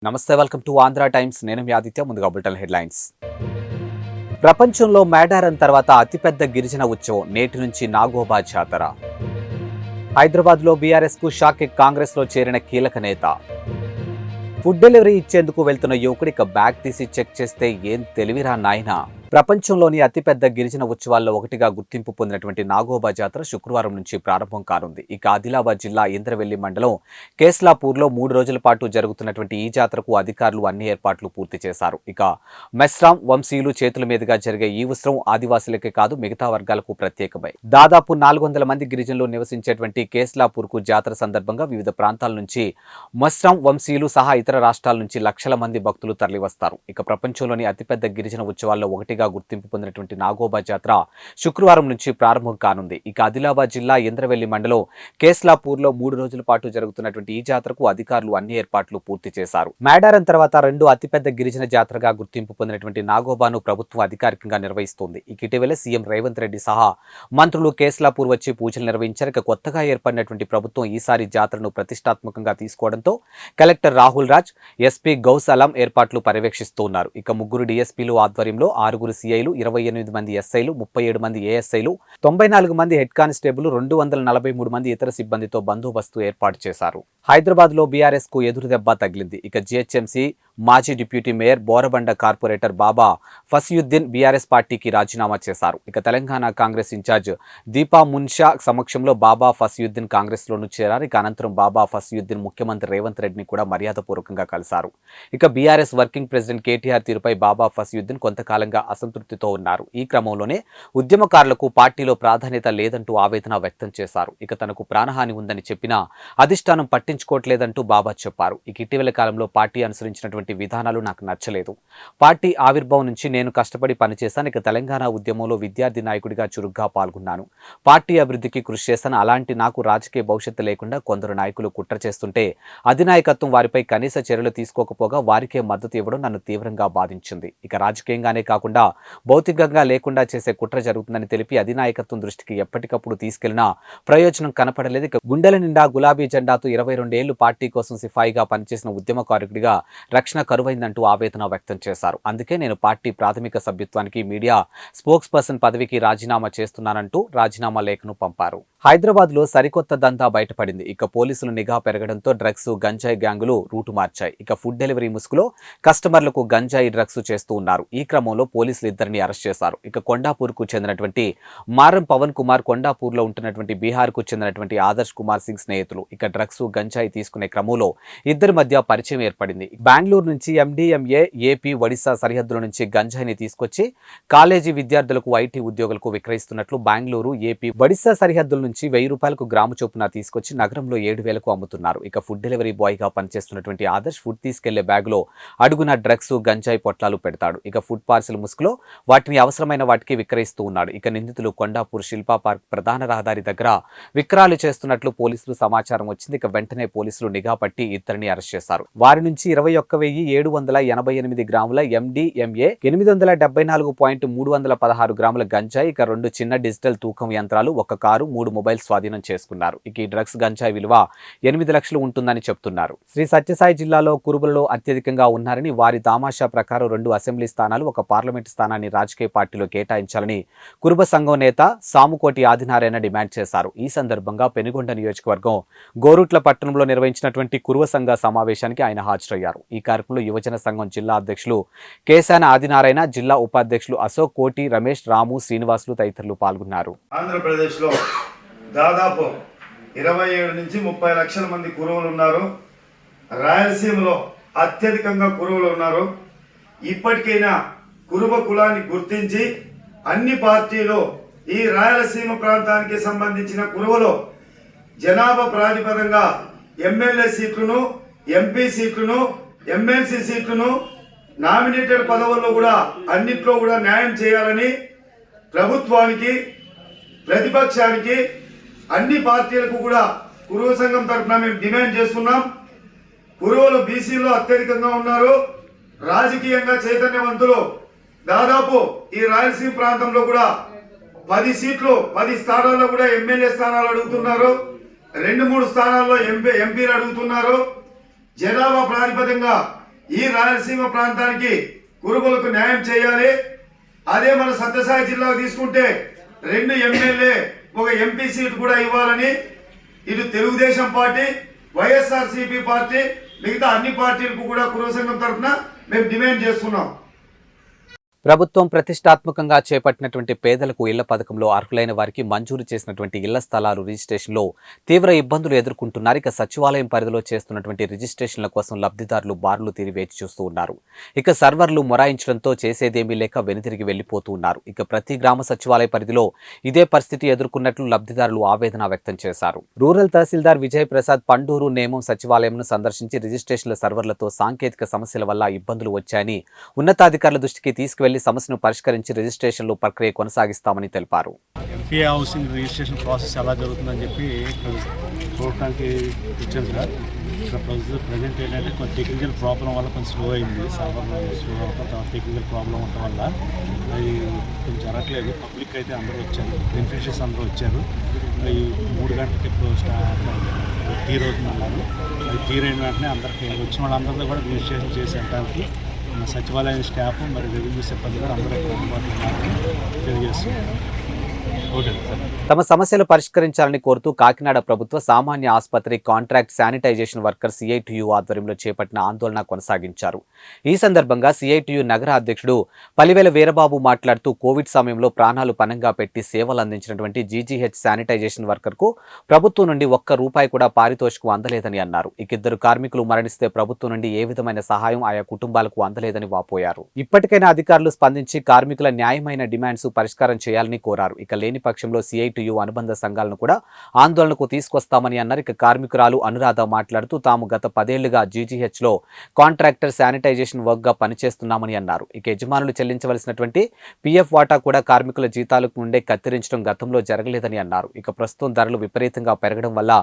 నమస్తే, welcome to Andhra times. నేను మీ ఆదిత్య. ముందుగా బులెటిన్ హెడ్లైన్స్. ప్రపంచంలో మేడారం తర్వాత అతిపెద్ద గిరిజన ఉత్సవం నేటి నుంచి నాగోబా జాతర. హైదరాబాద్లో బీఆర్ఎస్ కు షాక్. కాంగ్రెస్ లో చేరిన కీలక నేత. ఫుడ్ డెలివరీ ఇచ్చేందుకు వెళ్తున్న యువకుడికి బ్యాగ్ తీసి చెక్ చేస్తే ఏం తెలివిరా నాయనా. ప్రపంచంలోని అతిపెద్ద గిరిజన ఉత్సవాల్లో ఒకటిగా గుర్తింపు పొందినటువంటి నాగోబా జాతర శుక్రవారం నుంచి ప్రారంభం కానుంది. ఇక ఆదిలాబాద్ జిల్లా ఇంద్రవెల్లి మండలం కేస్లాపూర్లో 3 రోజుల పాటు జరుగుతున్నటువంటి ఈ జాతరకు అధికారులు అన్ని ఏర్పాట్లు పూర్తి చేశారు. ఇక మెస్రాం వంశీయులు చేతుల మీదుగా జరిగే ఈ ఉత్సవం ఆదివాసులకే కాదు మిగతా వర్గాలకు ప్రత్యేకమై దాదాపు 400 మంది గిరిజనులు నివసించేటువంటి కేస్లాపూర్కు జాతర సందర్భంగా వివిధ ప్రాంతాల నుంచి మెస్రాం వంశీయులు సహా ఇతర రాష్ట్రాల నుంచి లక్షల మంది భక్తులు తరలివస్తారు. ఇక ప్రపంచంలోని అతిపెద్ద గిరిజన ఉత్సవాల్లో ఒకటిగా గుర్తింపు పొందినటువంటి నాగోబా జాతర శుక్రవారం నుంచి ప్రారంభం కానుంది. ఇక ఆదిలాబాద్ జిల్లా ఇంద్రవెల్లి మండలం కేస్లాపూర్లో 3 రోజుల పాటు జరుగుతున్నటువంటి ఈ జాతరకు అధికారులు అన్ని ఏర్పాట్లు పూర్తి చేశారు. మేడారం తర్వాత రెండో అతిపెద్ద గిరిజన జాతరగా గుర్తింపు పొందినటువంటి నాగోబాను ప్రభుత్వం అధికారికంగా నిర్వహిస్తోంది. ఇక ఇటీవల సీఎం రేవంత్ రెడ్డి సహా మంత్రులు కేస్లాపూర్ వచ్చి పూజలు నిర్వహించారు. ఇక కొత్తగా ఏర్పడినటువంటి ప్రభుత్వం ఈసారి జాతరను ప్రతిష్టాత్మకంగా తీసుకోవడంతో కలెక్టర్ రాహుల్ రాజ్, ఎస్పీ గౌస్ అలం ఏర్పాట్లు పర్యవేక్షిస్తున్నారు. ఇక 3 డీఎస్పీలు ఆధ్వర్యంలో 6 సిఐలు, 28 మంది ఎస్ఐలు, 37 మంది ఏఎస్ఐలు, 94 మంది హెడ్ కానిస్టేబుల్, 243 మంది ఇతర సిబ్బందితో బందోబస్తు ఏర్పాటు చేశారు. హైదరాబాద్ లో బీఆర్ఎస్ కు ఎదురుదెబ్బ తగిలింది. ఇక జీహెచ్ఎంసీ మాజీ డిప్యూటీ మేయర్, బోరబండ కార్పొరేటర్ బాబా ఫసియుద్దీన్ బీఆర్ఎస్ పార్టీకి రాజీనామా చేశారు. ఇక తెలంగాణ కాంగ్రెస్ ఇన్ఛార్జ్ దీపా మున్షా సమక్షంలో బాబా ఫసియుద్దీన్ కాంగ్రెస్ లోను చేరారు. ఇక అనంతరం బాబా ఫసియుద్దీన్ ముఖ్యమంత్రి రేవంత్ రెడ్డిని కూడా మర్యాదపూర్వకంగా కలిశారు. ఇక బీఆర్ఎస్ వర్కింగ్ ప్రెసిడెంట్ కేటీఆర్ తీరుపై బాబా ఫసియుద్దీన్ కొంతకాలంగా అసంతృప్తితో ఉన్నారు. ఈ క్రమంలోనే ఉద్యమకారులకు పార్టీలో ప్రాధాన్యత లేదంటూ ఆవేదన వ్యక్తం చేశారు. ఇక తనకు ప్రాణహాని ఉందని చెప్పినా అధిష్టానం పట్టించుకోవట్లేదంటూ బాబా చెప్పారు. ఇక ఇటీవల కాలంలో పార్టీ అనుసరించినటువంటి విధానాలు నాకు నచ్చలేదు. పార్టీ ఆవిర్భావం నుంచి నేను కష్టపడి పనిచేశాను. ఇక తెలంగాణ ఉద్యమంలో విద్యార్థి నాయకుడిగా చురుగ్గా పాల్గొన్నాను. పార్టీ అభివృద్ధికి కృషి చేశాను. అలాంటి నాకు రాజకీయ భవిష్యత్తు లేకుండా కొందరు నాయకులు కుట్ర చేస్తుంటే అధినాయకత్వం వారిపై కనీస చర్యలు తీసుకోకపోగా వారికే మద్దతు ఇవ్వడం నన్ను తీవ్రంగా బాధించింది. ఇక రాజకీయంగానే కాకుండా భౌతికంగా లేకుండా చేసే కుట్ర జరుగుతుందని తెలిపి అధినాయకత్వం దృష్టికి ఎప్పటికప్పుడు తీసుకెళ్లినా ప్రయోజనం కనపడలేదు. ఇక గుండెల నిండా గులాబీ జెండాతో 22 ఏళ్లు పార్టీ కోసం సిపాయిగా పనిచేసిన ఉద్యమకారుడిగా రక్షణ కరువైందంటూ ఆవేదన వ్యక్తం చేశారు. అందుకే నేను పార్టీ ప్రాథమిక సభ్యత్వానికి, మీడియా స్పోక్స్ పర్సన్ పదవికి రాజీనామా చేస్తున్నానంటూ రాజీనామా లేఖను పంపారు. హైదరాబాద్ లో సరికొత్త దందా బయటపడింది. ఇక పోలీసులు నిఘా పెరగడంతో డ్రగ్స్, గంజాయి గ్యాంగులు రూటు మార్చాయి. ఇక ఫుడ్ డెలివరీ ముసుగులో కస్టమర్లకు గంజాయి డ్రగ్స్ చేస్తూ ఉన్నారు. ఈ క్రమంలో పోలీసులు ఇద్దరిని అరెస్ట్ చేశారు. ఇక కొండాపూర్ కు చెందినటువంటి మారం పవన్ కుమార్, కొండాపూర్ లో ఉంటున్నటువంటి బీహార్ కు చెందినటువంటి ఆదర్శ్ కుమార్ సింగ్ స్నేహితులు. ఇక డ్రగ్స్, గంజాయి తీసుకునే క్రమంలో ఇద్దరి మధ్య పరిచయం ఏర్పడింది. బెంగళూరు నుంచి ఎండిఎంఏ, ఏపీ, ఒడిశా సరిహద్దుల నుంచి గంజాయిని తీసుకొచ్చి కాలేజీ విద్యార్థులకు, ఐటీ ఉద్యోగులకు విక్రయిస్తున్నట్లు బెంగళూరు, ఏపీ, ఒడిశా సరిహద్దుల నుంచి 1000 రూపాయలకు గ్రాము చొప్పున తీసుకొచ్చి నగరంలో 7,000కు అమ్ముతున్నారు. ఇక ఫుడ్ డెలివరీ బాయ్ గా పనిచేస్తున్నటువంటి ఆదర్శ్ ఫుడ్ తీసుకెళ్లే బ్యాగ్ లో అడుగున డ్రగ్స్, గంజాయి పొట్లాలు పెడతాడు. ఇక ఫుడ్ పార్సిల్ ముసుగులో వాటిని అవసరమైన వాటికి విక్రయిస్తూ ఉన్నాడు. ఇక నిందితులు కొండాపూర్ శిల్పా పార్క్ ప్రధాన రహదారి దగ్గర విక్రయాలు చేస్తున్నట్లు పోలీసులు సమాచారం వచ్చింది. ఇక వెంటనే పోలీసులు నిఘా పట్టి ఇద్దరిని అరెస్ట్ చేశారు. వారి నుంచి 21,788 గ్రాముల ఎండిఎంఏ, 874.316 గ్రాముల గంజాయి, ఇక 2 చిన్న డిజిటల్ తూకం యంత్రాలు, 1 కారు, 3 మొబైల్ స్వాధీనం చేసుకున్నారు. ఇక ఈ డ్రగ్స్, గంజాయి విలువ 8 లక్షలు ఉంటుందని చెప్తున్నారు. శ్రీ సత్యసాయి జిల్లాలో కురుబలలో అత్యధికంగా ఉన్నారని, వారి దామాషా ప్రకారం 2 అసెంబ్లీ స్థానాలు, 1 పార్లమెంటు స్థానాన్ని రాజకీయ పార్టీలో కేటాయించాలని కురుబ సంఘం నేత సాముకోటి ఆదినారాయణ డిమాండ్ చేశారు. ఈ సందర్భంగా పెనుగొండ నియోజకవర్గం గోరుట్ల పట్టణంలో నిర్వహించినటువంటి కురువ సంఘ సమావేశానికి ఆయన హాజరయ్యారు. ఈ కార్యక్రమంలో యువజన సంఘం జిల్లా అధ్యక్షులు కేశాన ఆదినారాయణ, జిల్లా ఉపాధ్యక్షులు అశోక్, కోటి, రమేష్, రాము, శ్రీనివాసులు తదితరులు పాల్గొన్నారు. ఆంధ్రప్రదేశ్ లో దాదాపు 27 నుంచి 30 లక్షల మంది కురువులు ఉన్నారు. రాయలసీమలో అత్యధికంగా కురువులు ఉన్నారు. ఇప్పటికైనా కురుబ కులాన్ని గుర్తించి అన్ని పార్టీలు ఈ రాయలసీమ ప్రాంతానికి సంబంధించిన కురువులు జనాభా ప్రాతిపదంగా ఎమ్మెల్యే సీట్లను, ఎంపీ సీట్లను, ఎమ్మెల్సీ సీట్లను, నామినేటెడ్ పదవుల్లో కూడా అన్నిట్లో కూడా న్యాయం చేయాలని ప్రభుత్వానికి, ప్రతిపక్షానికి, అన్ని పార్టీలకు కూడా కురువ సంఘం తరఫున మేము డిమాండ్ చేస్తున్నాం. కురువులు బీసీలో అత్యధికంగా ఉన్నారు. రాజకీయంగా చైతన్యవంతులు దాదాపు ఈ రాయలసీమ ప్రాంతంలో కూడా 10 సీట్లు, 10 స్థానాల్లో కూడా ఎమ్మెల్యే స్థానాలు అడుగుతున్నారు. 2-3 స్థానాల్లో ఎంపీలు అడుగుతున్నారు. జనాభా ప్రాతిపదంగా ఈ రాయలసీమ ప్రాంతానికి కురుబులకు న్యాయం చేయాలి. అదే మన సత్యసాయి జిల్లాకు తీసుకుంటే 2 ఎమ్మెల్యే 1 ఎంపీ సీట్ కూడా ఇవ్వాలని ఇటు తెలుగుదేశం పార్టీ, వైఎస్ఆర్సీపీ పార్టీ, మిగతా అన్ని పార్టీలకు కూడా కురుబ సంఘం తరఫున మేము డిమాండ్ చేస్తున్నాం. ప్రభుత్వం ప్రతిష్టాత్మకంగా చేపట్టినటువంటి పేదలకు ఇళ్ల పథకంలో అర్హులైన వారికి మంజూరు చేసినటువంటి ఇళ్ల స్థలాలు రిజిస్ట్రేషన్లో తీవ్ర ఇబ్బందులు ఎదుర్కొంటున్నారు. ఇక సచివాలయం పరిధిలో చేస్తున్నటువంటి రిజిస్ట్రేషన్ల కోసం లబ్ధిదారులు బారులు తీరి వేచి చూస్తూ ఉన్నారు. ఇక సర్వర్లు మొరాయించడంతో చేసేదేమీ లేక వెనుతిరిగి వెళ్లిపోతూ ఉన్నారు. ఇక ప్రతి గ్రామ సచివాలయ పరిధిలో ఇదే పరిస్థితి ఎదుర్కొన్నట్లు లబ్ధిదారులు ఆవేదన వ్యక్తం చేశారు. రూరల్ తహసీల్దార్ విజయ్ ప్రసాద్ పండూరు నేమం సచివాలయంను సందర్శించి రిజిస్ట్రేషన్ల సర్వర్లతో సాంకేతిక సమస్యల వల్ల ఇబ్బందులు వచ్చాయని ఉన్నతాధికారుల దృష్టికి తీసుకువెళ్లి సమస్యను పరిష్కరించి రిజిస్ట్రేషన్లు ప్రక్రియ కొనసాగిస్తామని తెలిపారు. ఎంపీ హౌసింగ్ రిజిస్ట్రేషన్ ప్రాసెస్ ఎలా జరుగుతుందని చెప్పి చూడటానికి వచ్చాను సార్. ఇక్కడ ప్రజెంట్ ఏంటంటే కొంచెం టెక్నికల్ ప్రాబ్లం వల్ల కొంచెం స్లో అయింది. సర్వర్ స్లో అవ్వడం, టెక్నికల్ ప్రాబ్లం ఉండటం వల్ల అది కొంచెం జరగట్లేదు. పబ్లిక్ అయితే అందరూ వచ్చారు, బెనిఫిషరీస్ అందరూ వచ్చారు. ఈ 3 గంటలకి ఇప్పుడు తీర్ అవుతుందన్నారు. అది తీరైన వెంటనే అందరికీ వచ్చిన వాళ్ళందరితో కూడా రిజిస్ట్రేషన్ చేసేటానికి సచివాలయం స్టాఫ్ మరి రెవెన్యూ సిబ్బంది కూడా అందరూ అందుబాటులో తెలియజేస్తున్నారు. తమ సమస్యలు పరిష్కరించాలని కోరుతూ కాకినాడ ప్రభుత్వ సామాన్య ఆసుపత్రి కాంట్రాక్ట్ శానిటైజేషన్ వర్కర్ సిఐటియు ఆధ్వర్యంలో చేపట్టిన ఆందోళన కొనసాగించారు. ఈ సందర్భంగా సిఐటియు నగర అధ్యక్షుడు పలివేల వీరబాబు మాట్లాడుతూ కోవిడ్ సమయంలో ప్రాణాలు పణంగా పెట్టి సేవలు అందించినటువంటి జీజీహెచ్ శానిటైజేషన్ వర్కర్కు ప్రభుత్వం నుండి ₹1 కూడా పారితోషికం అందలేదని అన్నారు. ఇద్దరు కార్మికులు మరణిస్తే ప్రభుత్వం నుండి ఏ విధమైన సహాయం ఆయా కుటుంబాలకు అందలేదని వాపోయారు. ఇప్పటికైనా అధికారులు స్పందించి కార్మికుల న్యాయమైన డిమాండ్స్ పరిష్కారం చేయాలని కోరారు. ఇక లేని పక్షంలో సిఐటియు అనుబంధ సంఘాలను కూడా ఆందోళనకు తీసుకొస్తామని అన్నారు. ఇక కార్మికురాలు అనురాధ మాట్లాడుతూ తాము గత 10 ఏళ్లుగా జీజీహెచ్ లో కాంట్రాక్టర్ శానిటైజేషన్ వర్క్ గా పనిచేస్తున్నామని అన్నారు. ఇక యజమానులు చెల్లించవలసినటువంటి పిఎఫ్ వాటా కూడా కార్మికుల జీతాలకు నుండే కత్తిరించడం గతంలో జరగలేదని అన్నారు. ఇక ప్రస్తుతం ధరలు విపరీతంగా పెరగడం వల్ల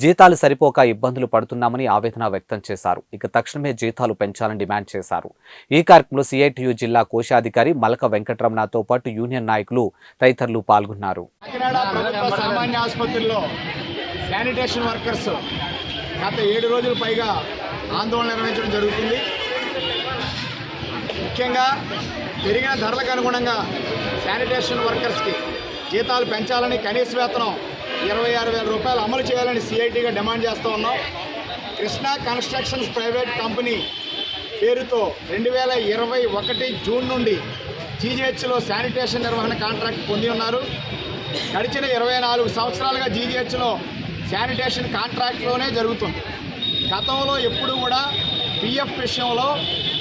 జీతాలు సరిపోక ఇబ్బందులు పడుతున్నామని ఆవేదన వ్యక్తం చేశారు. ఇక తక్షణమే జీతాలు పెంచాలని డిమాండ్ చేశారు. ఈ కార్యక్రమంలో సిఐటియు జిల్లా కోశాధికారి మలక వెంకటరమణతో పాటు యూనియన్ నాయకులు తదితరులు పాల్గొన్నారు. కాకినాడ ప్రభుత్వ సామాన్య ఆసుపత్రిలో శానిటేషన్ వర్కర్స్ గత 7 రోజుల పైగా ఆందోళన నిర్వహించడం జరుగుతుంది. ముఖ్యంగా పెరిగిన ధరలకు అనుగుణంగా శానిటేషన్ వర్కర్స్కి జీతాలు పెంచాలని, కనీస వేతనం ₹26,000 అమలు చేయాలని సిఐటిగా డిమాండ్ చేస్తూ ఉన్నాం. కృష్ణా కన్స్ట్రక్షన్స్ ప్రైవేట్ కంపెనీ పేరుతో 2021 జూన్ నుండి జీజీహెచ్లో శానిటేషన్ నిర్వహణ కాంట్రాక్ట్ పొంది ఉన్నారు. గడిచిన 24 సంవత్సరాలుగా జీజీహెచ్లో శానిటేషన్ కాంట్రాక్ట్లోనే జరుగుతుంది. గతంలో ఎప్పుడు కూడా పిఎఫ్ విషయంలో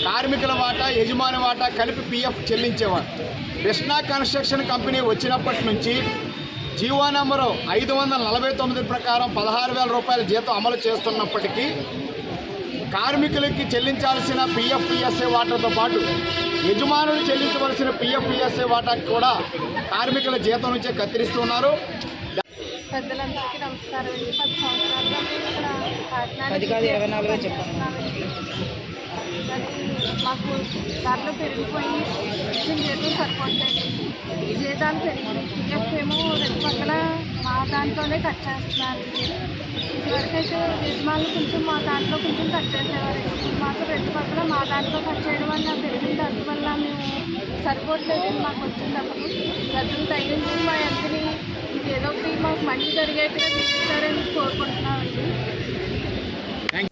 కార్మికుల వాటా, యజమాని వాటా కలిపి పిఎఫ్ చెల్లించేవారు. కృష్ణా కన్స్ట్రక్షన్ కంపెనీ వచ్చినప్పటి నుంచి జీవో నెంబరు 549 ప్రకారం ₹16,000 జీతం అమలు చేస్తున్నప్పటికీ కార్మికులకి చెల్లించాల్సిన పిఎఫ్ పిఎస్ఏ వాటాతో పాటు యజమానులు చెల్లించవలసిన పిఎఫ్ పిఎస్ఏ వాటాకి కూడా కార్మికుల జీతం నుంచే కత్తిరిస్తున్నారు. పెద్దలందరికీ నమస్కారం. 10 సంవత్సరాలుగా మేము ఇక్కడ 24 చెప్తున్నామండి. మాకు ధరలు పెరిగిపోయి ఇచ్చిన జీతం సరిపోతాయి. జీతాలు పెరిగినాయి. పిఎఫ్ ఏమో 2 మా దాంట్లోనే కట్ చేస్తున్నారు. ఇదివరకైతే యజమానులు కొంచెం మా దాంట్లో కొంచెం కట్ చేసేవారు. మాకు 2 మా దాంట్లో కట్ చేయడం వల్ల పెరిగింది. అందువల్ల మేము సరిపోవట్లేదని మాకు వచ్చింది. అప్పుడు ప్రజలు తగ్గించి మా ఎంతని ఇది ఏదో ఒకటి మాకు మంచి జరిగేట్టుగా తీసుకుంటారని కోరుకుంటున్నామండి.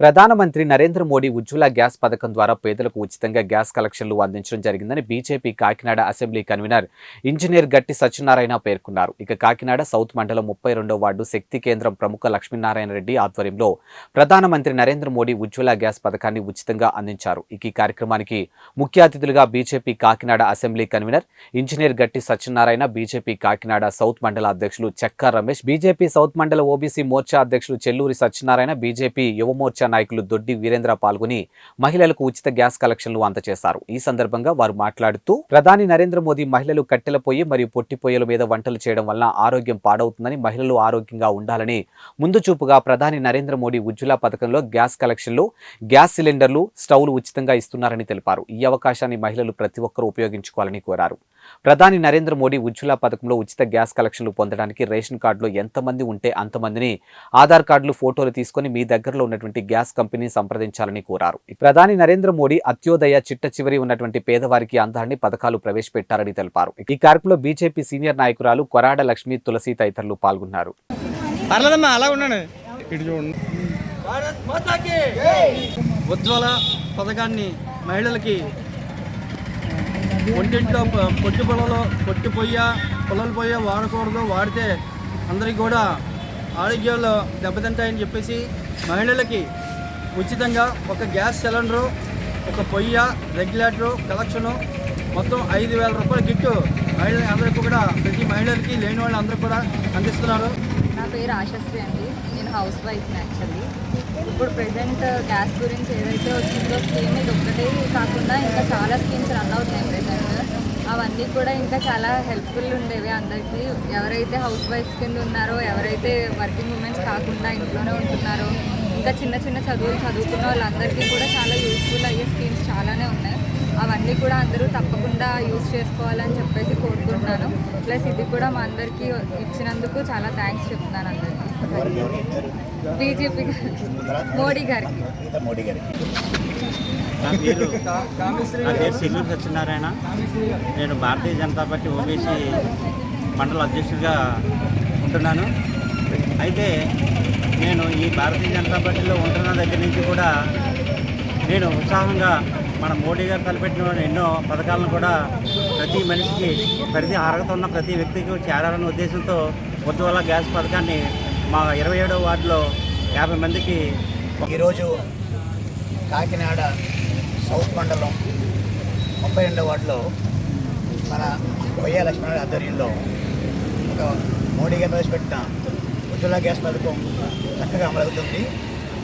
ప్రధానమంత్రి నరేంద్ర మోడీ ఉజ్వల గ్యాస్ పథకం ద్వారా పేదలకు ఉచితంగా గ్యాస్ కలెక్షన్లు అందించడం జరిగిందని BJP Kakinada assembly convener engineer గట్టి సత్యనారాయణ పేర్కొన్నారు. ఇక కాకినాడ సౌత్ మండలం 32వ వార్డు శక్తి కేంద్రం ప్రముఖ లక్ష్మీనారాయణ రెడ్డి ఆధ్వర్యంలో ప్రధానమంత్రి నరేంద్ర మోడీ ఉజ్వల గ్యాస్ పథకాన్ని ఉచితంగా అందించారు. ఈ కార్యక్రమానికి ముఖ్య అతిథులుగా BJP Kakinada assembly convener engineer గట్టి సత్యనారాయణ, బీజేపీ కాకినాడ సౌత్ మండల అధ్యక్షులు చెక్కా రమేష్, బీజేపీ సౌత్ మండల ఓబీసీ మోర్చా అధ్యక్షులు చెల్లూరి సత్యనారాయణ, బీజేపీ యువ మోర్చా నాయకులు దొడ్డి వీరేంద్ర పాల్గొని మహిళలకు ఉచిత గ్యాస్ కలెక్షన్లు అందజేశారు. ఈ సందర్భంగా వారు మాట్లాడుతూ ప్రధాని నరేంద్ర మోదీ మహిళలు కట్టెల పొయ్యి మరియు పొట్టి పొయ్యిల మీద వంటలు చేయడం వల్ల ఆరోగ్యం పాడవుతుందని, మహిళలు ఆరోగ్యంగా ఉండాలని ముందు చూపుగా ప్రధాని నరేంద్ర మోడీ ఉజ్వల పథకంలో గ్యాస్ కలెక్షన్లు, గ్యాస్ సిలిండర్లు, స్టవ్లు ఉచితంగా ఇస్తున్నారని తెలిపారు. ఈ అవకాశాన్ని మహిళలు ప్రతి ఒక్కరూ ఉపయోగించుకోవాలని కోరారు. ప్రధాని నరేంద్ర మోడీ ఉజ్వల పథకంలో ఉచిత గ్యాస్ కలెక్షన్లు పొందడానికి రేషన్ కార్డులో ఎంతమంది ఉంటే అంతమందిని ఆధార్ కార్డులు ఫోటోలు తీసుకుని మీ దగ్గరలో ఉన్నటువంటి ఉన్నటువంటి గ్యాస్ కంపెనీ సంప్రదించాలని కోరారు. ప్రధాని నరేంద్ర మోడీ అత్యోదయ చిట్ట చివరి ఉన్నటువంటి పేదవారికి అందాన్ని పథకాలు ప్రవేశపెట్టారని తెలిపారు. ఈ కార్యక్రమంలో బీజేపీ సీనియర్ నాయకురాలు కొరాడ లక్ష్మి, తులసి తదితరులు పాల్గొన్నారు. ఉజ్వల పథకాన్ని మహిళలకి ఒంటింట్లో పొట్టి పొయ్య వాడకూడదు, వాడితే అందరికీ కూడా ఆరోగ్యాలు దెబ్బతింటాయని చెప్పేసి మహిళలకి ఉచితంగా ఒక గ్యాస్ సిలిండరు, ఒక పొయ్య, రెగ్యులేటరు, కలెక్షను మొత్తం 5,000 రూపాయల కిట్టు అందరికీ కూడా ప్రతి మహిళలకి లేని వాళ్ళు అందరూ కూడా అందిస్తున్నారు. నా పేరు ఆశశ్రీ అండి. నేను హౌస్ వైఫ్ని యాక్చువల్లీ. ఇప్పుడు ప్రెజెంట్ గ్యాస్ గురించి ఏదైతే వచ్చిందో స్కీమ్ ఇది ఒక్కటే కాకుండా ఇంకా చాలా స్కీమ్స్ రన్ అవుతున్నాయి ప్రెజెంట్. అవన్నీ కూడా ఇంకా చాలా హెల్ప్ఫుల్ ఉండేవి అందరికీ. ఎవరైతే హౌస్ వైఫ్స్ కింద ఉన్నారో, ఎవరైతే వర్కింగ్ ఉమెన్స్ కాకుండా ఇంట్లోనే ఉంటున్నారో, ఇంకా చిన్న చిన్న చదువులు చదువుకున్న వాళ్ళందరికీ కూడా చాలా యూస్ఫుల్ అయ్యే స్కీమ్స్ చాలానే ఉన్నాయి. అవన్నీ కూడా అందరూ తప్పకుండా యూజ్ చేసుకోవాలని చెప్పేసి కోరుకుంటున్నాను. ప్లస్ ఇది కూడా మా అందరికీ ఇచ్చినందుకు చాలా థ్యాంక్స్ చెప్తున్నాను అందరికీ. బీజేపీ మోడీ గారికి. నా పేరు సిల్లూరు సత్యనారాయణ. నేను భారతీయ జనతా పార్టీ ఓబీసీ మండల అధ్యక్షుడిగా ఉంటున్నాను. అయితే నేను ఈ భారతీయ జనతా పార్టీలో ఉంటున్న దగ్గర నుంచి కూడా నేను ఉత్సాహంగా మన మోడీ గారు తలపెట్టిన ఎన్నో పథకాలను కూడా ప్రతి మనిషికి, ప్రతి అర్హత ఉన్న ప్రతి వ్యక్తికి చేరాలన్న ఉద్దేశంతో ఉజ్వల గ్యాస్ పథకాన్ని మా 27వ వార్డులో 50 మందికి ఈరోజు కాకినాడ సౌత్ మండలం 32వ వార్డులో మన కొయ్య లక్ష్మణ ఆధ్వర్యంలో ఒక మోడీ గారు ప్రవేశపెట్టిన ఉజ్వల గ్యాస్ పథకం చక్కగా అమలవుతుంది.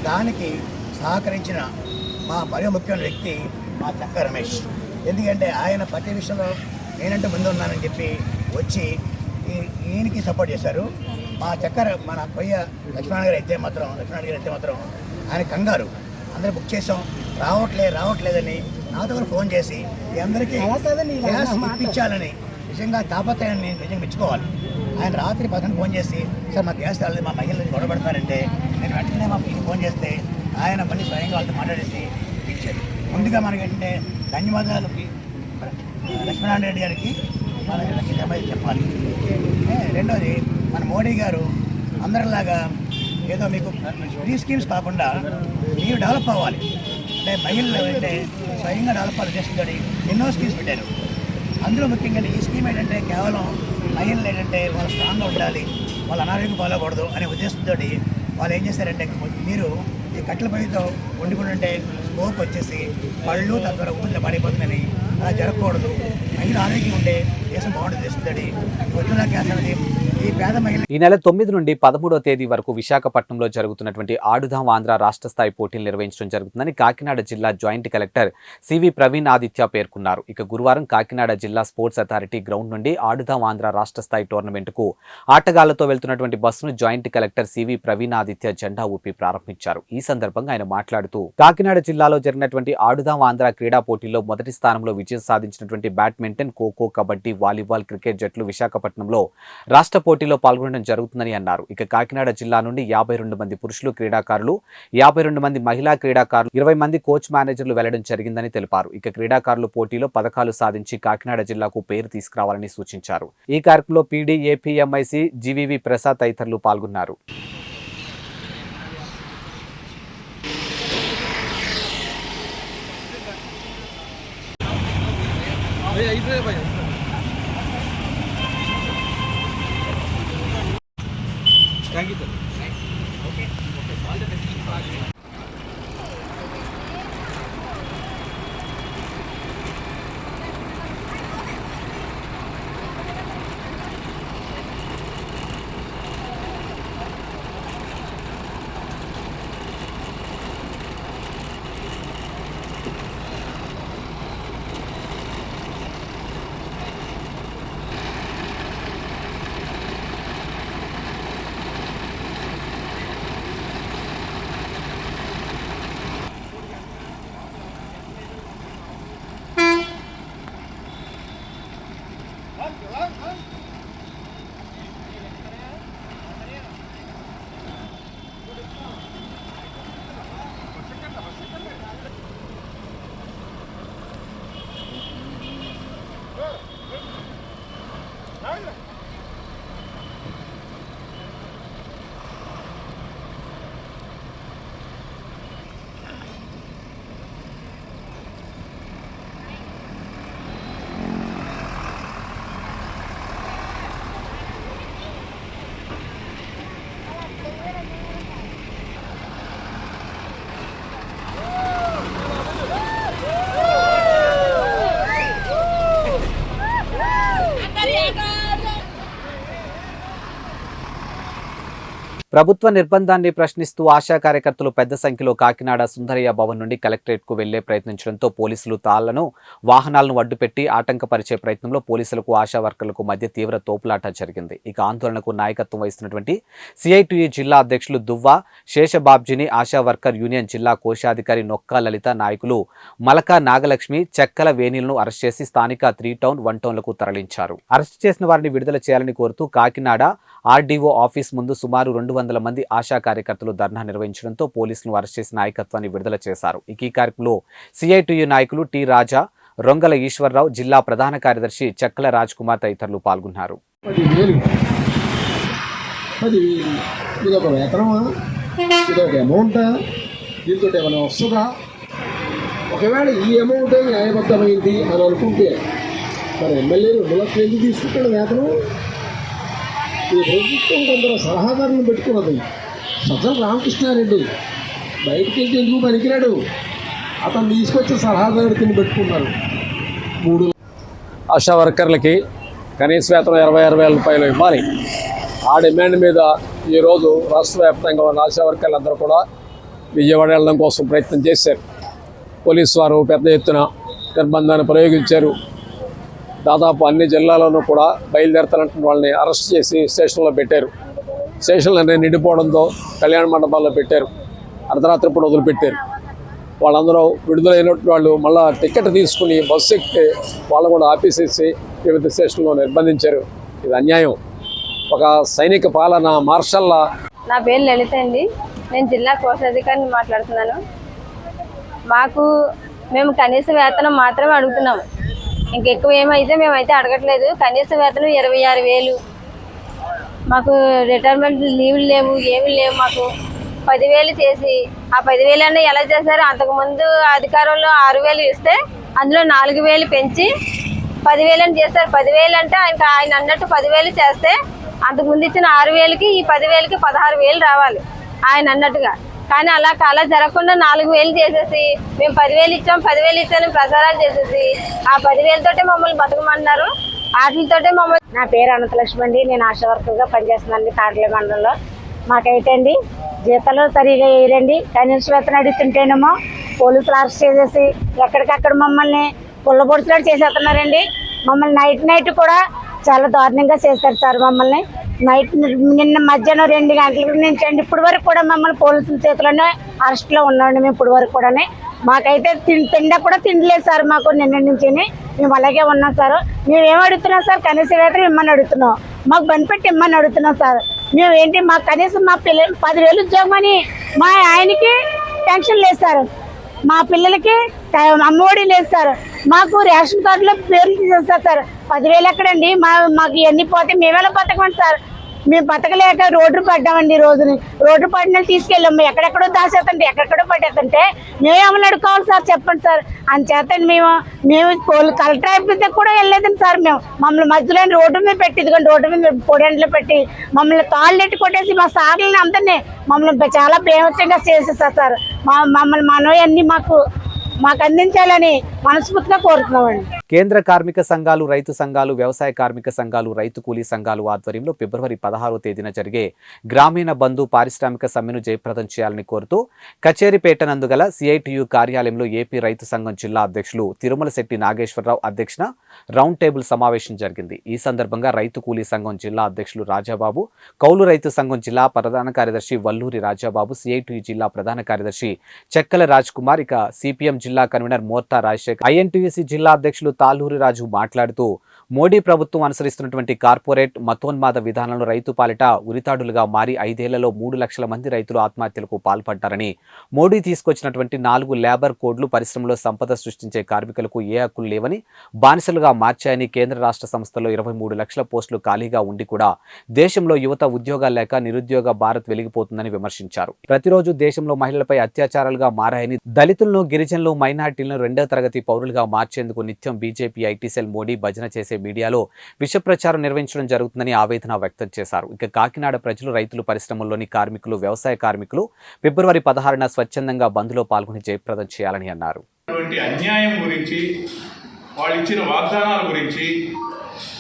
దానికి సహకరించిన మా మరో ముఖ్యమైన వ్యక్తి మా చక్క రమేష్. ఎందుకంటే ఆయన ప్రతి విషయంలో నేనంటూ ముందు ఉన్నానని చెప్పి వచ్చి ఈయనకి సపోర్ట్ చేశారు. మన కొయ్య లక్ష్మణ గారు అయితే మాత్రం ఆయన కంగారు, అందరూ బుక్ చేసాం రావట్లేదని నాతో కూడా ఫోన్ చేసి ఈ అందరికీ గ్యాస్ ఇప్పించాలని నిజంగా తాపత్రయాన్ని నిజంగా మెచ్చుకోవాలి. ఆయన రాత్రి 10 ఫోన్ చేసి, సార్ మా గ్యాస్ రాలేదు, మా మహిళలు గొడవపడతారంటే నేను వెంటనే మా ఫోన్ చేస్తే ఆయన మళ్ళీ స్వయంగా వాళ్ళతో మాట్లాడేసి ఇచ్చారు. ముందుగా మనకంటే ధన్యవాదాలు లక్ష్మీనారాయణ రెడ్డి గారికి మన చెప్పాలి. రెండోది, మన మోడీ గారు అందరిలాగా ఏదో మీకు ఫ్రీ స్కీమ్స్ కాకుండా మీరు డెవలప్ అవ్వాలి అంటే మహిళలు అంటే స్వయంగా డెవలప్ అవ్వాలి ఉద్దేశంతో ఎన్నో స్కీమ్స్ పెట్టారు. అందులో ముఖ్యంగా ఈ స్కీమ్ ఏంటంటే కేవలం మహిళలు ఏంటంటే వాళ్ళు స్ట్రాంగ్గా ఉండాలి, వాళ్ళు అనారోగ్యం పాలకూడదు అనే ఉద్దేశంతో వాళ్ళు ఏం చేస్తారంటే మీరు ఈ కట్టెల పొయ్యితో వండుకుంటుంటే స్మోక్ వచ్చేసి పళ్ళు తద్వారా ఊపిరిలో పడిపోతుందని అలా జరగకూడదు. మహిళ ఆరోగ్యం ఉంటే దేశం బాగుంటుంది చేస్తుంది. ఉజ్వల గ్యాస్ అనేది ఈ పేద మహిళ. ఈ నెల 9 నుండి 13వ తేదీ వరకు విశాఖపట్నంలో జరుగుతున్నటువంటి ఆడుదాం ఆంధ్ర రాష్ట్ర స్థాయి పోటీలు నిర్వహించడం జరుగుతుందని కాకినాడ జిల్లా joint collector CV Praveen Aditya పేర్కొన్నారు. ఇక గురువారం కాకినాడ జిల్లా స్పోర్ట్స్ అథారిటీ గ్రౌండ్ నుండి ఆడుదాం ఆంధ్ర రాష్ట్ర స్థాయి టోర్నమెంట్కు ఆటగాళ్లతో వెళ్తున్నటువంటి బస్సును joint collector CV Praveen Aditya జెండా ఊపి ప్రారంభించారు. ఈ సందర్భంగా ఆయన మాట్లాడుతూ కాకినాడ జిల్లాలో జరిగినటువంటి ఆడుదాం ఆంధ్ర క్రీడా పోటీల్లో మొదటి స్థానంలో విజయం సాధించినటువంటి badminton, kho kho, kabaddi, volleyball, cricket జట్లు విశాఖపట్నంలో రాష్ట్ర పోటీలో పాల్గొనడం జరుగుతుందని అన్నారు. ఇక కాకినాడ జిల్లా నుండి 52 మంది పురుషులు క్రీడాకారులు, 52 మంది మహిళా క్రీడాకారులు, 20 మంది కోచ్ మేనేజర్లు వెళ్లడం జరిగిందని తెలిపారు. ఇక క్రీడాకారులు పోటీలో పథకాలు సాధించి కాకినాడ జిల్లాకు పేరు తీసుకురావాలని సూచించారు. ఈ కార్యక్రమంలో పీడీ, ఏపీఎంఐసి, జీవీవి ప్రసాద్ తదితరులు పాల్గొన్నారు. Thank you, sir. ప్రభుత్వ నిర్బంధాన్ని ప్రశ్నిస్తూ ఆశా కార్యకర్తలు పెద్ద సంఖ్యలో కాకినాడ సుందరయ్య భవన్ నుండి కలెక్టరేట్కు వెళ్లే ప్రయత్నించడంతో పోలీసులు తాళ్లను వాహనాలను అడ్డుపెట్టి ఆటంకపరిచే ప్రయత్నంలో పోలీసులకు ఆశా వర్కర్లకు మధ్య తీవ్ర తోపులాట జరిగింది. ఇక ఆందోళనకు నాయకత్వం వహిస్తున్నటువంటి సిఐటియు జిల్లా అధ్యక్షులు దువ్వా శేషబాబ్జీని ఆశా వర్కర్ యూనియన్ జిల్లా కోశాధికారి నొక్కా లలిత నాయకులు మలకా నాగలక్ష్మి చెక్కల వేణీలను అరెస్ట్ చేసి స్థానిక 3 టౌన్ 1 టౌన్లకు తరలించారు. అరెస్ట్ చేసిన వారిని విడుదల చేయాలని కోరుతూ కాకినాడ ఆర్డీఓ ఆఫీస్ ముందు సుమారు 200 మంది ఆశా కార్యకర్తలు ధర్నా నిర్వహించడంతో పోలీసులను అరెస్ట్ చేసి నాయకత్వాన్ని విడుదల చేశారు. ఈ కార్యక్రమంలో సిఐటియు నాయకులు టి రాజా, రొంగల ఈశ్వరరావు, జిల్లా ప్రధాన కార్యదర్శి చెక్కల రాజ్ కుమార్ తదితరులు పాల్గొన్నారు. ఒకవేళ ఈ అమౌంట్ న్యాయబద్ధమైంది అని అనుకుంటే మరి ఎమ్మెల్యేలు 2 లక్షలు ఎందుకు తీసుకుంటాడు వేతనం? ఈ ప్రభుత్వం కొందరు సలహాదారులను పెట్టుకున్నది. సజ్జల రామకృష్ణారెడ్డి బయటికి వెళ్తే ఎందుకు పనికిరాడు, అతను తీసుకొచ్చి సలహాదారుడు కింద పెట్టుకున్నారు. 3 ఆశా వర్కర్లకి కనీస వేతనం 26,000 రూపాయలు ఇవ్వాలి. ఆ డిమాండ్ మీద ఈరోజు రాష్ట్ర వ్యాప్తంగా ఉన్న ఆశా వర్కర్లందరూ కూడా విజయవాడ వెళ్ళడం కోసం ప్రయత్నం చేశారు. పోలీసు వారు పెద్ద ఎత్తున నిర్బంధాన్ని ప్రయోగించారు. దాదాపు అన్ని జిల్లాల్లోనూ కూడా బయలుదేరుతున్నటువంటి వాళ్ళని అరెస్ట్ చేసి స్టేషన్లో పెట్టారు. స్టేషన్లు అన్నీ నిండిపోవడంతో కళ్యాణ మండపాల్లో పెట్టారు. అర్ధరాత్రి పూట వదిలిపెట్టారు. వాళ్ళందరూ విడుదలైనటువంటి వాళ్ళు మళ్ళీ టికెట్ తీసుకుని బస్సు ఎక్కితే వాళ్ళు కూడా ఆపేసేసి వివిధ స్టేషన్లో నిర్బంధించారు. ఇది అన్యాయం. ఒక సైనిక పాలన మార్షల్లా. నా పేరు లలిత అండి. నేను జిల్లా కోశాధికారిని మాట్లాడుతున్నాను. మేము కనీస వేతనం మాత్రమే అడుగుతున్నాము. ఇంకెక్కువ ఏమైతే మేమైతే అడగట్లేదు. కనీస వేతనం 26,000. మాకు రిటైర్మెంట్ లీవ్లు లేవు, ఏమీ లేవు. మాకు 10,000 చేసి ఆ 10,000 అన్నీ ఎలా చేశారు? అంతకుముందు అధికారంలో 6,000 ఇస్తే అందులో 4,000 పెంచి 10,000 చేశారు. 10,000 అంటే ఆయన అన్నట్టు 10,000 చేస్తే అంతకుముందు ఇచ్చిన 6,000కి ఈ 10,000కి 16,000 రావాలి ఆయన అన్నట్టుగా. కానీ అలా జరగకుండా 4,000 చేసేసి మేము 10,000 ఇచ్చాం 10,000 ఇచ్చామని ప్రచారాలు చేసేసి ఆ 10,000 తోటే మమ్మల్ని బతకమన్నారు. వాటితోటే మమ్మల్ని. నా పేరు అనంతలక్ష్మి అండి. నేను ఆశా వర్కర్గా పనిచేస్తున్నానండి తాడలే మండలంలో. మాకైతే అండి జీతాలు సరిగా వేయరండి. కనీస వేతనం అడుగుతుంటేనేమో పోలీసులు అరెస్ట్ చేసేసి ఎక్కడికక్కడ మమ్మల్ని పుల్లబొడిసినట్టు చేసేస్తున్నారండి. మమ్మల్ని నైట్ కూడా చాలా దారుణంగా చేశారు సార్. మమ్మల్ని నిన్న మధ్యాహ్నం 2 గంటల నుంచి అండి ఇప్పటి వరకు కూడా మమ్మల్ని పోలీసుల చేతిలోనే అరెస్ట్లో ఉన్నామండి. మేము ఇప్పటి వరకు కూడా మాకైతే తిండా కూడా తిండలేదు సార్. మాకు నిన్న నుంచి మేము అలాగే ఉన్నాం సార్. మేము ఏం అడుగుతున్నాం సార్? కనీస వేతనం ఇమ్మని అడుగుతున్నాం. మాకు బెనిఫిట్ ఇమ్మని అడుగుతున్నాం సార్. మేము ఏంటి మాకు కనీసం మా పిల్లలు 10,000 ఉద్యోగం అని మా ఆయనకి పెన్షన్ లేదు సార్. మా పిల్లలకి అమ్మఒడి లేదు సార్. మాకు రేషన్ కార్డులో పేర్లు తీసేస్తారు సార్. 10,000 ఎక్కడండి? మాకు ఇవన్నీ పోతే మేమేలా బతకమండి సార్? మేము బతకలేక రోడ్డు పడ్డామండి. రోజుని రోడ్డు పడిన తీసుకెళ్ళాము. ఎక్కడెక్కడో దాచేస్తుంటే ఎక్కడెక్కడో పట్టేస్తుంటే మేమేమని అడుకోవాలి సార్? చెప్పండి సార్. అంచేతండి మేము కలెక్టర్ ఆఫీస్ కూడా వెళ్ళలేదండి సార్. మమ్మల్ని మధ్యలో రోడ్డు మీద పెట్టి ఇదిగోండి రోడ్డు మీద పొడెండ్లు పెట్టి మమ్మల్ని తాళ్ళెట్టి కొట్టేసి మా సార్లని అందరినీ మమ్మల్ని చాలా బేమత్యంగా చేసేస్తారు సార్. మమ్మల్ని మనోయన్నీ మాకు అందించాలని మనస్ఫూర్తిగా కోరుతున్నామండి. కేంద్ర కార్మిక సంఘాలు, రైతు సంఘాలు, వ్యవసాయ కార్మిక సంఘాలు, రైతు కూలీ సంఘాలు ఆధ్వర్యంలో ఫిబ్రవరి 16వ తేదీన జరిగే గ్రామీణ బంధు పారిశ్రామిక సమ్మెను జయప్రదం చేయాలని కోరుతూ కచేరిపేట నందుగల సిఐటియు కార్యాలయంలో ఏపీ రైతు సంఘం జిల్లా అధ్యక్షులు తిరుమల శెట్టి నాగేశ్వరరావు అధ్యక్షన రౌండ్ టేబుల్ సమావేశం జరిగింది. ఈ సందర్భంగా రైతు కూలీ సంఘం జిల్లా అధ్యక్షులు రాజాబాబు, కౌలు రైతు సంఘం జిల్లా ప్రధాన కార్యదర్శి వల్లూరి రాజాబాబు, సిఐటియు జిల్లా ప్రధాన కార్యదర్శి చెక్కల రాజ్ కుమార్, ఇక సిపిఎం జిల్లా కన్వీనర్ మోర్తా రాజశేఖర్, ఐఎన్టీయూసీ జిల్లా అధ్యక్షులు తాళ్ళూరి రాజు మాట్లాడుతూ మోడీ ప్రభుత్వం అనుసరిస్తున్నటువంటి కార్పొరేట్ మతోన్మాద విధానాలను రైతు పాలిట ఉరితాడులుగా మారి 5 ఏళ్లలో 3 లక్షల మంది రైతులు ఆత్మహత్యలకు పాల్పడ్డారని, మోడీ తీసుకొచ్చినటువంటి 4 లేబర్ కోడ్లు పరిశ్రమలో సంపద సృష్టించే కార్మికులకు ఏ హక్కులు లేవని, బానిసలుగా మార్చాయని, కేంద్ర రాష్ట్ర సంస్థల్లో 23 లక్షల పోస్టులు ఖాళీగా ఉండి కూడా దేశంలో యువత ఉద్యోగాలు లేక నిరుద్యోగ భారత్ వెలిగిపోతుందని విమర్శించారు. ప్రతిరోజు దేశంలో మహిళలపై అత్యాచారాలుగా మారాయని, దళితులను, గిరిజనులు, మైనార్టీలను 2వ తరగతి పౌరులుగా మార్చేందుకు నిత్యం బీజేపీ ఐటీ సెల్ మోడీ భజన చేసే మీడియాలో విష ప్రచారం నిర్వహించడం జరుగుతుందని ఆవేదన వ్యక్తం చేశారు. ఇక కాకినాడ ప్రజలు, రైతులు, పరిశ్రమల్లోని కార్మికులు, వ్యవసాయ కార్మికులు ఫిబ్రవరి 16న స్వచ్ఛందంగా బంద్లో పాల్గొని జయప్రదం చేయాలని అన్నారు. అన్యాయం గురించి, వాళ్ళు ఇచ్చిన వాగ్దానాల గురించి,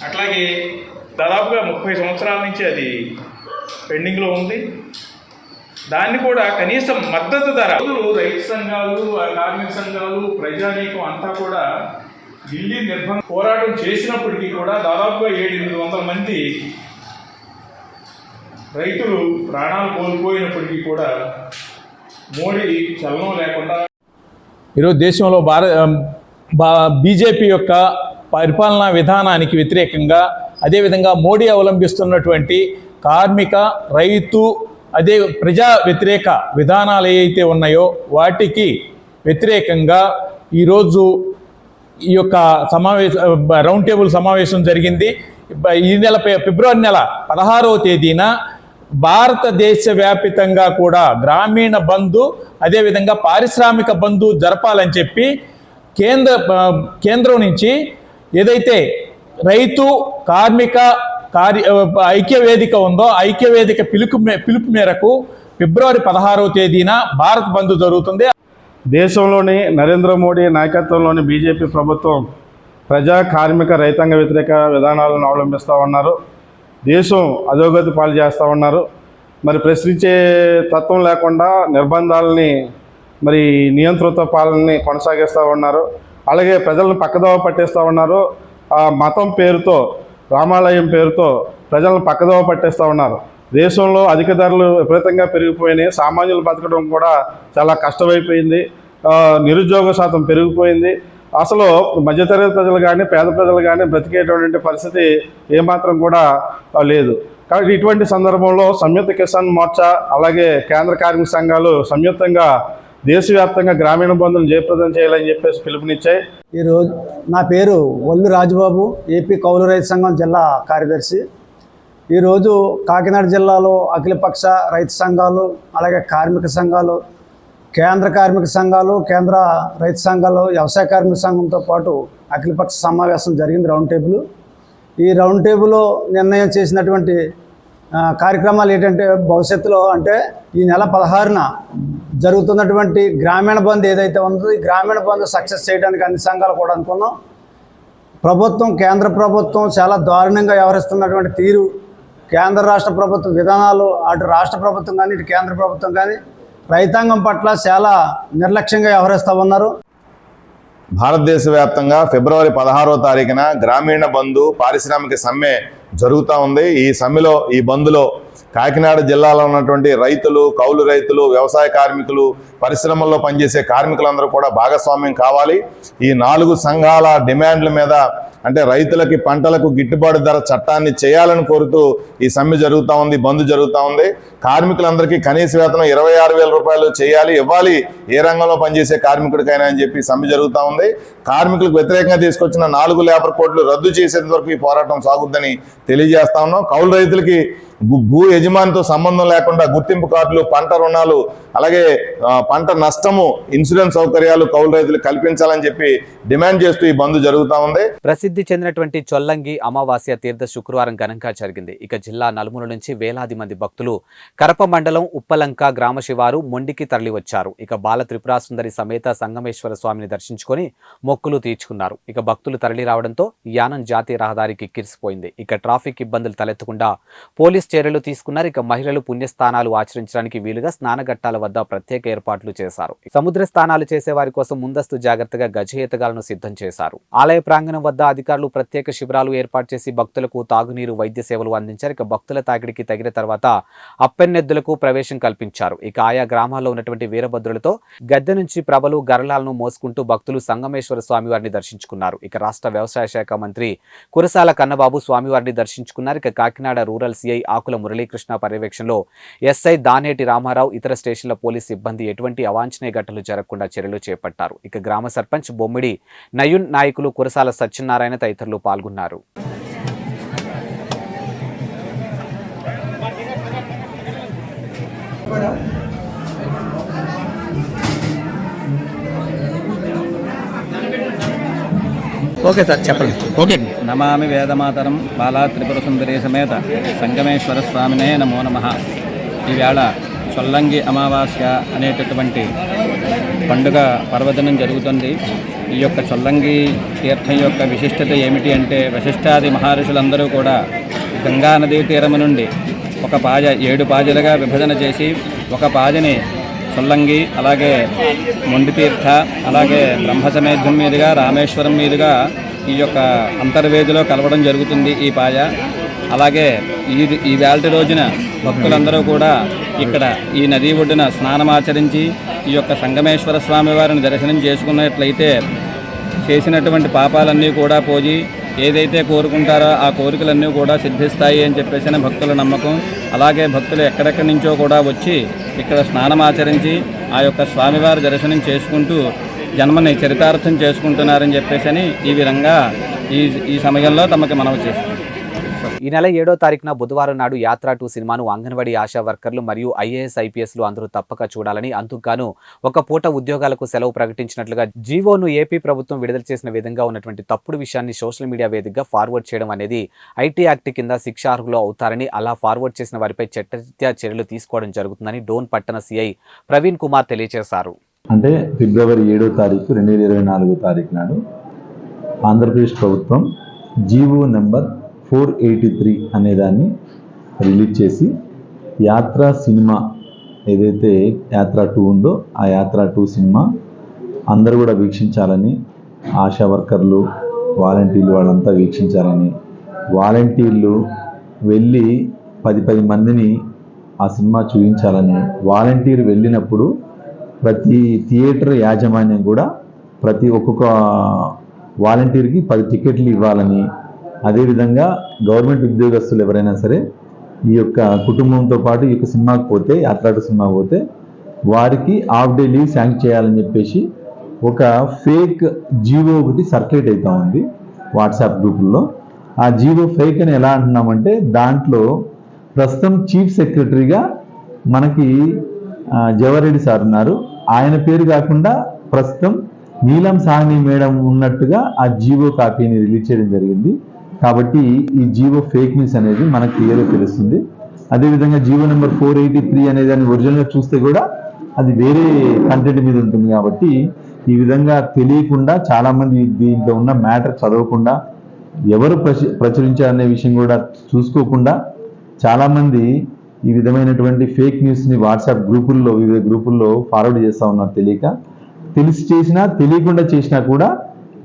అట్లాగే దాదాపుగా 30 సంవత్సరాల నుంచి అది పెండింగ్లో ఉంది. దాన్ని కూడా కనీసం మద్దతు ధర రైతు సంఘాలు, కార్మిక సంఘాలు, ప్రజానీకం అంతా కూడా ఢిల్లీ నిర్బంధ పోరాటం చేసినప్పటికీ కూడా దాదాపుగా 700-800 మంది రైతులు ప్రాణాలు కోల్పోయినప్పటికీ కూడా మోడీ చలనం లేకుండా ఈరోజు దేశంలో బీజేపీ యొక్క పరిపాలనా విధానానికి వ్యతిరేకంగా, అదేవిధంగా మోడీ అవలంబిస్తున్నటువంటి కార్మిక, రైతు, అదే ప్రజా వ్యతిరేక విధానాలు ఏవైతే ఉన్నాయో వాటికి వ్యతిరేకంగా ఈరోజు ఈ యొక్క రౌండ్ టేబుల్ సమావేశం జరిగింది. ఈ నెల ఫిబ్రవరి నెల 16వ తేదీన భారతదేశ వ్యాపితంగా కూడా గ్రామీణ బంధు, అదేవిధంగా పారిశ్రామిక బంధు జరపాలని చెప్పి కేంద్రం నుంచి ఏదైతే రైతు కార్మిక ఐక్యవేదిక ఉందో ఐక్యవేదిక పిలుపు మేరకు ఫిబ్రవరి 16వ తేదీన భారత్ బంద్ జరుగుతుంది. దేశంలోని నరేంద్ర మోడీ నాయకత్వంలోని బీజేపీ ప్రభుత్వం ప్రజా, కార్మిక, రైతాంగ వ్యతిరేక విధానాలను అవలంబిస్తూ ఉన్నారు. దేశం అధోగతి పాలు చేస్తూ ఉన్నారు. మరి ప్రశ్నించే తత్వం లేకుండా నిర్బంధాలని, మరి నియంత్రిత పాలనని కొనసాగిస్తూ ఉన్నారు. అలాగే ప్రజలను పక్కదోవ పట్టేస్తూ ఉన్నారు. మతం పేరుతో, రామాలయం పేరుతో ప్రజలను పక్కదోవ పట్టేస్తూ ఉన్నారు. దేశంలో అధిక ధరలు విపరీతంగా పెరిగిపోయినాయి. సామాన్యులు బతకడం కూడా చాలా కష్టమైపోయింది. నిరుద్యోగ శాతం పెరిగిపోయింది. అసలు మధ్యతరగతి ప్రజలు కానీ, పేద ప్రజలు కానీ బ్రతికేటటువంటి పరిస్థితి ఏమాత్రం కూడా లేదు. కాబట్టి ఇటువంటి సందర్భంలో సంయుక్త కిసాన్ మోర్చా, అలాగే కేంద్ర కార్మిక సంఘాలు సంయుక్తంగా దేశవ్యాప్తంగా గ్రామీణ బంధువులను జయప్రదం చేయాలని చెప్పేసి పిలుపునిచ్చాయి. ఈరోజు నా పేరు వల్లు రాజుబాబు, ఏపీ కౌలు రైతు సంఘం జిల్లా కార్యదర్శి. ఈరోజు కాకినాడ జిల్లాలో అఖిలపక్ష రైతు సంఘాలు, అలాగే కార్మిక సంఘాలు, కేంద్ర కార్మిక సంఘాలు, కేంద్ర రైతు సంఘాలు, వ్యవసాయ కార్మిక సంఘంతో పాటు అఖిలపక్ష సమావేశం జరిగింది, రౌండ్ టేబుల్. ఈ రౌండ్ టేబుల్లో నిర్ణయం చేసినటువంటి కార్యక్రమాలు ఏంటంటే, భవిష్యత్తులో అంటే ఈ నెల 16న జరుగుతున్నటువంటి గ్రామీణ బంద్ ఏదైతే ఉందో ఈ గ్రామీణ బంద్ సక్సెస్ చేయడానికి అన్ని సంఘాలు కూడా అనుకున్నాం. కేంద్ర ప్రభుత్వం చాలా దారుణంగా వ్యవహరిస్తున్నటువంటి తీరు, కేంద్ర రాష్ట్ర ప్రభుత్వ విధానాలు, అటు రాష్ట్ర ప్రభుత్వం కానీ ఇటు కేంద్ర ప్రభుత్వం కానీ రైతాంగం పట్ల చాలా నిర్లక్ష్యంగా వ్యవహరిస్తూ ఉన్నారు. భారతదేశ వ్యాప్తంగా ఫిబ్రవరి 16వ తారీఖున గ్రామీణ బంధు పారిశ్రామిక సమ్మె జరుగుతూ ఉంది. ఈ సమ్మెలో, ఈ బంద్లో కాకినాడ జిల్లాలో ఉన్నటువంటి రైతులు, కౌలు రైతులు, వ్యవసాయ కార్మికులు, పరిశ్రమల్లో పనిచేసే కార్మికులందరూ కూడా భాగస్వామ్యం కావాలి. ఈ 4 సంఘాల డిమాండ్ల మీద, అంటే రైతులకి పంటలకు గిట్టుబాటు ధర చట్టాన్ని చేయాలని కోరుతూ ఈ సమ్మె జరుగుతూ ఉంది, బంద్ జరుగుతూ ఉంది. కార్మికులందరికీ కనీస వేతనం 26,000 రూపాయలు చేయాలి, ఇవ్వాలి ఏ రంగంలో పనిచేసే కార్మికుడికైనా అని చెప్పి సమ్మె జరుగుతూ ఉంది. కార్మికులకు వ్యతిరేకంగా తీసుకొచ్చిన 4 లేబర్ కోడ్లు రద్దు చేసేంత వరకు ఈ పోరాటం సాగుద్దని తెలియజేస్తా ఉన్నాం. కౌలు రైతులకి భూ యజమానితో సంబంధం లేకుండా గుర్తింపు కార్డులు, పంట రుణాలు, అలాగే పంట నష్టము ఇన్సూరెన్స్ సౌకర్యాలు కౌలు రైతులకు కల్పించాలని చెప్పి డిమాండ్ చేస్తూ ఈ బంద్ జరుగుతూ ఉంది. ప్రసిద్ధి చెందినటువంటి చొల్లంగి అమావాస్య తీర్థ శుక్రవారం ఘనంగా జరిగింది. ఇక జిల్లా నలుమూల నుంచి వేలాది మంది భక్తులు కరప మండలం ఉప్పలంక గ్రామ శివారు మొండికి తరలివచ్చారు. ఇక బాల త్రిపురాసుందరి సమేత సంగమేశ్వర స్వామిని దర్శించుకొని మొక్కులు తీర్చుకున్నారు. ఇక భక్తులు తరలి రావడంతో యానం జాతీయ రహదారికి కిరిసిపోయింది. ఇక ట్రాఫిక్ ఇబ్బందులు తలెత్తకుండా పోలీస్ చర్యలు తీసుకున్నారు. ఇక మహిళలు పుణ్యస్థానాలు ఆచరించడానికి వీలుగా స్నానఘట్టాల వద్ద ప్రత్యేక ఏర్పాట్లు చేశారు. సముద్ర స్నానాలు చేసే వారి కోసం ముందస్తు జాగ్రత్తగా గజేతగాలను సిద్ధం చేశారు. ఆలయ ప్రాంగణం వద్ద అధికారులు ప్రత్యేక శిబిరాలు ఏర్పాటు చేసి భక్తులకు తాగునీరు, వైద్య సేవలు అందించారు. ఇక భక్తుల తాకిడికి తగిన తర్వాత అప్పెన్నెద్దులకు ప్రవేశం కల్పించారు. ఇక ఆయా గ్రామాల్లో ఉన్నటువంటి వీరభద్రులతో గద్దె నుంచి ప్రభలు, గరళాలను మోసుకుంటూ భక్తులు సంగమేశ్వర స్వామివారిని దర్శించుకున్నారు. ఇక రాష్ట్ర వ్యవసాయ శాఖ మంత్రి కురసాల కన్నబాబు స్వామివారిని దర్శించుకున్నారు. ఇక కాకినాడ రూరల్ సిఐ ఆకుల మురళీకృష్ణ పర్యవేక్షణలో ఎస్ఐ దానేటి రామారావు, ఇతర స్టేషన్ల పోలీస్ సిబ్బంది ఎటువంటి అవాంఛనీయ ఘటనలు జరగకుండా చర్యలు చేపట్టారు. ఇక గ్రామ సర్పంచ్ బొమ్మిడి నయున్, నాయకులు కురసాల సత్యనారాయణ తదితరులు పాల్గొన్నారు. ఓకే సార్, చెప్పండి. ఓకే. నమామి వేదమాతరం బాలా త్రిపుర సుందరి సమేత సంగమేశ్వర స్వామినే నమో నమః. ఈవేళ చొల్లంగి అమావాస్య అనేటటువంటి పండుగ పర్వదినం జరుగుతుంది. ఈ యొక్క చొల్లంగి తీర్థం యొక్క విశిష్టత ఏమిటి అంటే, వశిష్ఠాది మహర్షులందరూ కూడా గంగా నదీ తీరము నుండి 7 పాజలుగా విభజన చేసి ఒక పాదిని చొల్లంగి, అలాగే మొండితీర్థ, అలాగే బ్రహ్మసమేధ్యం మీదుగా రామేశ్వరం మీదుగా ఈ యొక్క అంతర్వేదిలో కలవడం జరుగుతుంది ఈ పాయ. అలాగే ఈ వేళటి రోజున భక్తులందరూ కూడా ఇక్కడ ఈ నదీ ఒడ్డున స్నానమాచరించి ఈ యొక్క సంగమేశ్వర స్వామి వారిని దర్శనం చేసుకున్నట్లయితే చేసినటువంటి పాపాలన్నీ కూడా పోయి ఏదైతే కోరుకుంటారో ఆ కోరికలన్నీ కూడా సిద్ధిస్తాయి అని చెప్పేసిన భక్తుల నమ్మకం. అలాగే భక్తులు ఎక్కడెక్కడి నుంచో కూడా వచ్చి ఇక్కడ స్నానమాచరించి ఆ యొక్క స్వామివారి దర్శనం చేసుకుంటూ జన్మని చరితార్థం చేసుకుంటున్నారని చెప్పేసి ఈ విధంగా ఈ సమయంలో తమకి మనవి చేస్తుంది. ఈ నెల 7వ తారీఖున బుధవారం నాడు యాత్ర 2 సినిమాను అంగన్వాడీ ఆశా వర్కర్లు మరియు ఐఏఎస్ ఐపీఎస్లు అందరూ తప్పక చూడాలని, అందుకుగాను ఒక పూట ఉద్యోగాలకు సెలవు ప్రకటించినట్లుగా జీవోను ఏపీ ప్రభుత్వం విడుదల చేసిన విధంగా ఉన్నటువంటి తప్పుడు విషయాన్ని సోషల్ మీడియా వేదికగా ఫార్వర్డ్ చేయడం అనేది ఐటీ యాక్ట్ కింద శిక్షార్హులు అవుతారని, అలా ఫార్వర్డ్ చేసిన వారిపై చట్టరీత్యా చర్యలు తీసుకోవడం జరుగుతుందని డోన్ పట్టణ సిఐ ప్రవీణ్ కుమార్ తెలియజేశారు. అంటే ఫిబ్రవరి 7వ తారీఖు 2024 తారీఖు నాడు ఆంధ్రప్రదేశ్ ప్రభుత్వం జీవో నెంబర్ 483 అనేదాన్ని రిలీజ్ చేసి యాత్ర సినిమా ఏదైతే యాత్ర 2 ఉందో ఆ యాత్ర 2 సినిమా అందరూ కూడా వీక్షించాలని, ఆశా వర్కర్లు వాలంటీర్లు వాళ్ళంతా వీక్షించాలని, వాలంటీర్లు వెళ్ళి 10 మందిని ఆ సినిమా చూపించాలని, వాలంటీర్ వెళ్ళినప్పుడు ప్రతి థియేటర్ యాజమాన్యం కూడా ఒక్కొక్క వాలంటీర్కి 10 టికెట్లు ఇవ్వాలని, అదేవిధంగా గవర్నమెంట్ ఉద్యోగస్తులు ఎవరైనా సరే ఈ యొక్క కుటుంబంతో పాటు ఈ యొక్క సినిమాకి పోతే, యాత్ర 2 సినిమాకి పోతే వారికి హాఫ్ డే లీవ్ శాంక్షన్ చేయాలని చెప్పేసి ఒక ఫేక్ జీవో ఒకటి సర్క్యులేట్ అవుతూ ఉంది వాట్సాప్ గ్రూపుల్లో. ఆ జీవో ఫేక్ అని ఎలా అంటున్నామంటే దాంట్లో ప్రస్తుతం చీఫ్ సెక్రటరీగా మనకి జవహర్రెడ్డి సార్ ఉన్నారు. ఆయన పేరు కాకుండా ప్రస్తుతం నీలం సాహ్ని మేడం ఉన్నట్టుగా ఆ జీవో కాపీని రిలీజ్ చేయడం జరిగింది. కాబట్టి ఈ జీవో ఫేక్ న్యూస్ అనేది మనకు క్లియర్గా తెలుస్తుంది. అదేవిధంగా జీవో నెంబర్ 483 అనే దాన్ని ఒరిజినల్గా చూస్తే కూడా అది వేరే కంటెంట్ మీద ఉంటుంది. కాబట్టి ఈ విధంగా తెలియకుండా చాలామంది దీంట్లో ఉన్న మ్యాటర్ చదవకుండా ఎవరు ప్రచురించారనే విషయం కూడా చూసుకోకుండా చాలామంది ఈ విధమైనటువంటి ఫేక్ న్యూస్ని వాట్సాప్ గ్రూపుల్లో వివిధ గ్రూపుల్లో ఫార్వర్డ్ చేస్తూ ఉన్నారు. తెలిసి చేసినా తెలియకుండా చేసినా కూడా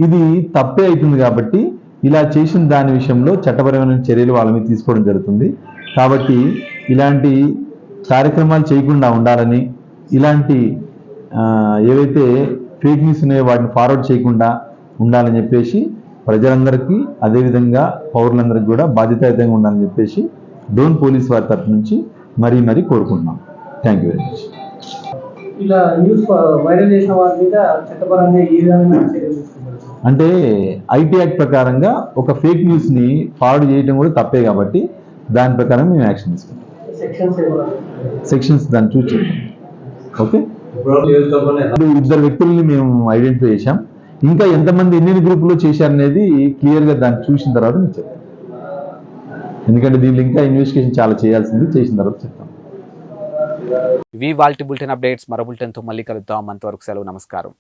ఇది తప్పే అవుతుంది. కాబట్టి ఇలా చేసిన దాని విషయంలో చట్టపరమైన చర్యలు వాళ్ళ మీద తీసుకోవడం జరుగుతుంది. కాబట్టి ఇలాంటి కార్యక్రమాలు చేయకుండా ఉండాలని, ఇలాంటి ఏవైతే ఫేక్ న్యూస్ ఉన్నాయో వాటిని ఫార్వర్డ్ చేయకుండా ఉండాలని చెప్పేసి ప్రజలందరికీ అదేవిధంగా పౌరులందరికీ కూడా బాధ్యతాయుతంగా ఉండాలని చెప్పేసి డోన్ పోలీస్ వారి తరఫు నుంచి మరీ కోరుకుంటున్నాం. Thank you very much. ఇలా న్యూస్ వైరల్ చేసిన వారి మీద చట్టపరంగా ఈ విధంగా చర్యలు తీసుకుంటారు. అంటే ఐటీ యాక్ట్ ప్రకారంగా ఒక ఫేక్ న్యూస్ని ఫార్వర్డ్ చేయడం కూడా తప్పే కాబట్టి దాని ప్రకారం మేము యాక్షన్ తీసుకుంటాం. సెక్షన్స్ దాన్ని చూసి ఓకే. ఇద్దరు వ్యక్తుల్ని మేము ఐడెంటిఫై చేశాం. ఇంకా ఎంతమంది ఎన్ని గ్రూపుల్లో చేశారనేది క్లియర్గా దాన్ని చూసిన తర్వాత మీకు చెప్తాం. ఎందుకంటే దీనిలో ఇంకా ఇన్వెస్టిగేషన్ చాలా చేయాల్సింది, చేసిన తర్వాత చెప్తాం. ఇవి వాల్టి బులెటిన్ అప్డేట్స్. మరో బులెటిన్తో మళ్ళీ కలుద్దాం. అంతవరకు సెలవు. నమస్కారం.